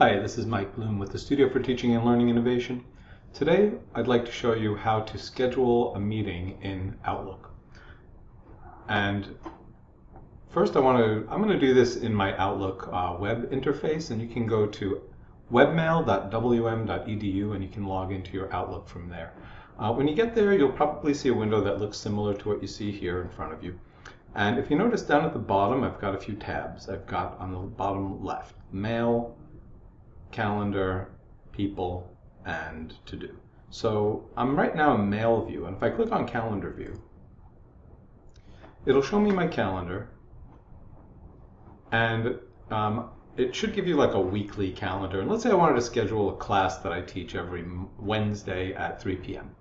Hi, this is Mike Bloom with the Studio for Teaching and Learning Innovation. Today, I'd like to show you how to schedule a meeting in Outlook. And first, I'm going to do this in my Outlook web interface, and you can go to webmail.wm.edu and you can log into your Outlook from there. When you get there, you'll probably see a window that looks similar to what you see here in front of you. And if you notice down at the bottom, I've got a few tabs. I've got on the bottom left, Mail, Calendar, People, and To Do. So I'm right now in Mail view, and if I click on Calendar view, it'll show me my calendar, and it should give you like a weekly calendar. And let's say I wanted to schedule a class that I teach every Wednesday at 3 p.m.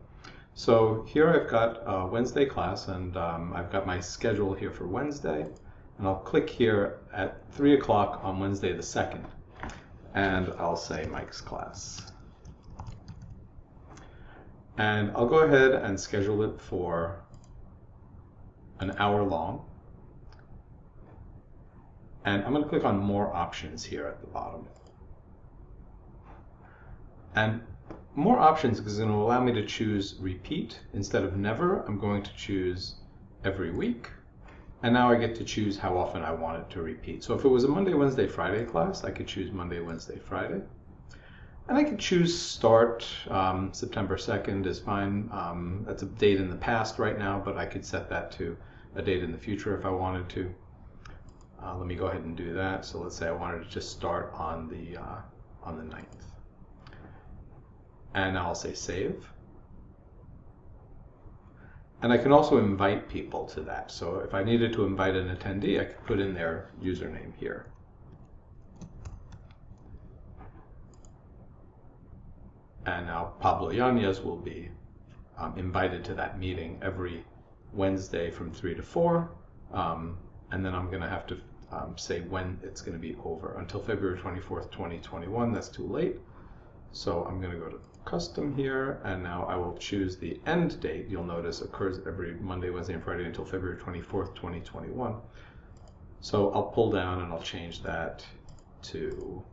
So here I've got a Wednesday class, and I've got my schedule here for Wednesday, and I'll click here at 3 o'clock on Wednesday the 2nd. And I'll say Mike's class. And I'll go ahead and schedule it for an hour long. And I'm going to click on More Options here at the bottom. And More Options is going to allow me to choose Repeat. Instead of Never, I'm going to choose Every Week. And now I get to choose how often I want it to repeat. So if it was a Monday, Wednesday, Friday class, I could choose Monday, Wednesday, Friday. And I could choose Start. September 2nd is fine. That's a date in the past right now, but I could set that to a date in the future if I wanted to. Let me go ahead and do that. So let's say I wanted to just start on the 9th. And now I'll say Save. And I can also invite people to that. So if I needed to invite an attendee, I could put in their username here. And now Pablo Yanez will be invited to that meeting every Wednesday from 3 to 4. And then I'm going to have to say when it's going to be over. Until February 24th, 2021. That's too late. So I'm going to go to Custom here, and now I will choose the end date. You'll notice occurs every Monday, Wednesday, and Friday until February 24th, 2021. So I'll pull down and I'll change that to,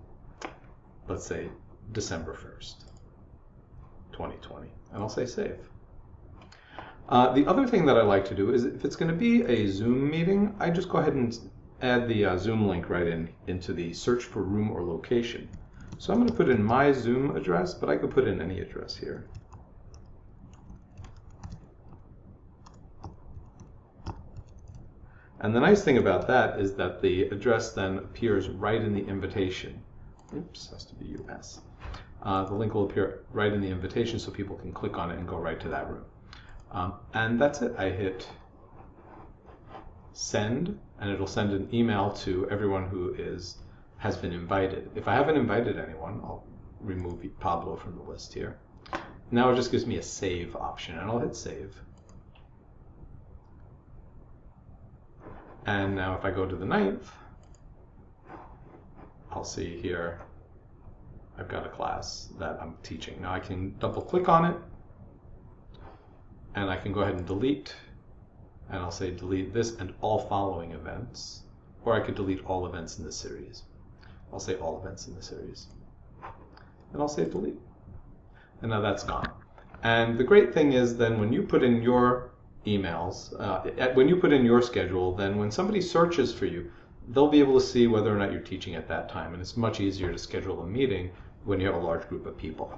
let's say, December 1st, 2020. And I'll say Save. The other thing that I like to do is if it's going to be a Zoom meeting, I just go ahead and add the Zoom link right into the search for room or location. So I'm going to put in my Zoom address, but I could put in any address here. And the nice thing about that is that the address then appears right in the invitation. Oops, has to be US. The link will appear right in the invitation so people can click on it and go right to that room. And that's it. I hit Send, and it'll send an email to everyone who has been invited. If I haven't invited anyone, I'll remove Pablo from the list here. Now it just gives me a save option, and I'll hit save. And now if I go to the 9th, I'll see here I've got a class that I'm teaching. Now I can double click on it, and I can go ahead and delete, and I'll say delete this and all following events, or I could delete all events in the series. I'll say all events in the series. And I'll say delete. And now that's gone. And the great thing is then when you put in your emails, when you put in your schedule, then when somebody searches for you, they'll be able to see whether or not you're teaching at that time. And it's much easier to schedule a meeting when you have a large group of people.